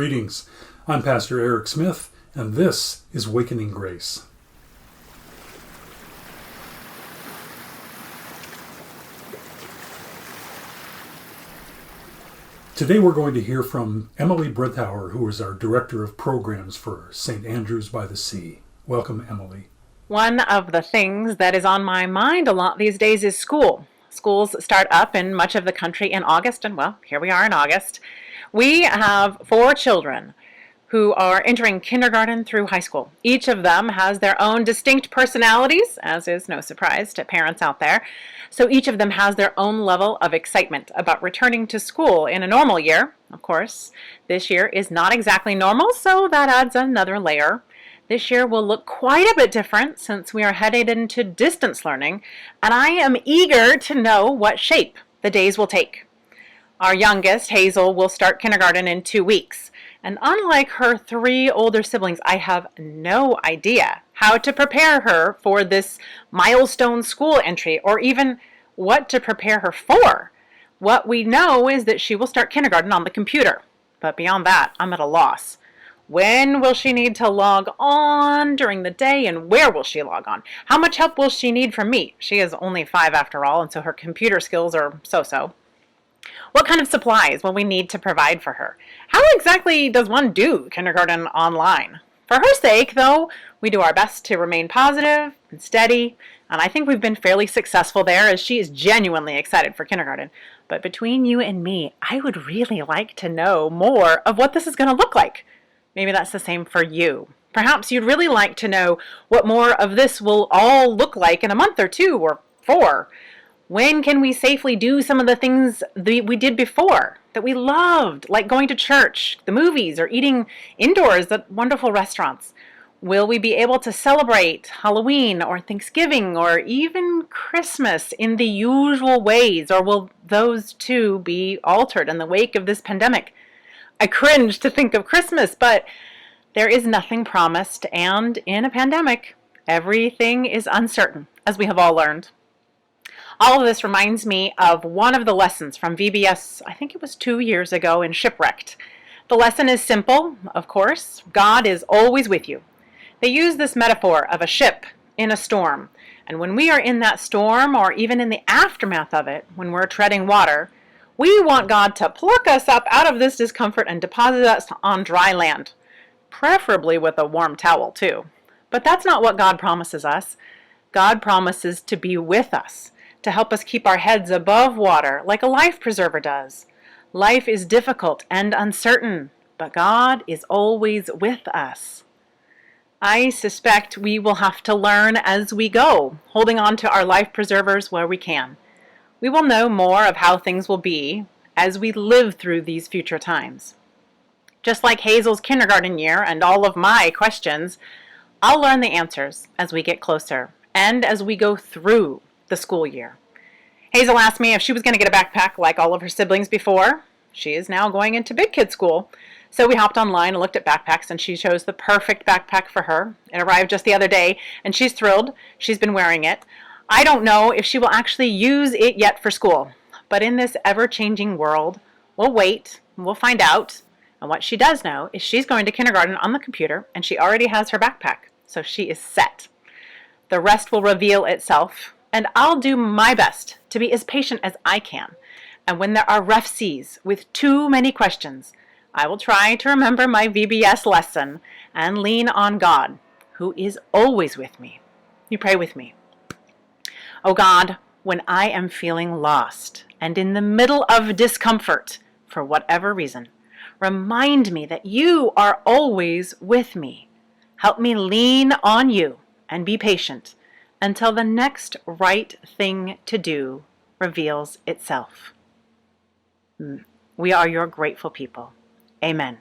Greetings. I'm Pastor Eric Smith, and this is Wakening Grace. Today we're going to hear from Emily Brethauer, who is our Director of Programs for St. Andrews by the Sea. Welcome, Emily. One of the things that is on my mind a lot these days is school. Schools start up in much of the country in August, and well, here we are in August. We have 4 children who are entering kindergarten through high school. Each of them has their own distinct personalities, as is no surprise to parents out there. So each of them has their own level of excitement about returning to school in a normal year. Of course, this year is not exactly normal, so that adds another layer. This year will look quite a bit different since we are headed into distance learning, and I am eager to know what shape the days will take. Our youngest, Hazel, will start kindergarten in 2 weeks. And unlike her 3 older siblings, I have no idea how to prepare her for this milestone school entry or even what to prepare her for. What we know is that she will start kindergarten on the computer. But beyond that, I'm at a loss. When will she need to log on during the day, and where will she log on? How much help will she need from me? She is only 5 after all, and so her computer skills are so-so. What kind of supplies will we need to provide for her? How exactly does one do kindergarten online? For her sake, though, we do our best to remain positive and steady, and I think we've been fairly successful there as she is genuinely excited for kindergarten. But between you and me, I would really like to know more of what this is going to look like. Maybe that's the same for you. Perhaps you'd really like to know what more of this will all look like in a month or 2 or 4. When can we safely do some of the things that we did before that we loved, like going to church, the movies, or eating indoors at wonderful restaurants? Will we be able to celebrate Halloween or Thanksgiving or even Christmas in the usual ways, or will those too be altered in the wake of this pandemic? I cringe to think of Christmas, but there is nothing promised, and in a pandemic, everything is uncertain, as we have all learned. All of this reminds me of one of the lessons from VBS, I think it was 2 years ago, in Shipwrecked. The lesson is simple, of course. God is always with you. They use this metaphor of a ship in a storm. And when we are in that storm, or even in the aftermath of it, when we're treading water, we want God to pluck us up out of this discomfort and deposit us on dry land, preferably with a warm towel too. But that's not what God promises us. God promises to be with us, to help us keep our heads above water like a life preserver does. Life is difficult and uncertain, but God is always with us. I suspect we will have to learn as we go, holding on to our life preservers where we can. We will know more of how things will be as we live through these future times. Just like Hazel's kindergarten year and all of my questions, I'll learn the answers as we get closer and as we go through the school year. Hazel asked me if she was going to get a backpack like all of her siblings before. She is now going into big kid school. So we hopped online and looked at backpacks, and she chose the perfect backpack for her. It arrived just the other day, and she's thrilled. She's been wearing it. I don't know if she will actually use it yet for school. But in this ever-changing world, we'll wait, and we'll find out. And what she does know is she's going to kindergarten on the computer, and she already has her backpack. So she is set. The rest will reveal itself. And I'll do my best to be as patient as I can. And when there are rough seas with too many questions, I will try to remember my VBS lesson and lean on God, who is always with me. You pray with me. Oh God, when I am feeling lost and in the middle of discomfort, for whatever reason, remind me that you are always with me. Help me lean on you and be patient until the next right thing to do reveals itself. We are your grateful people. Amen.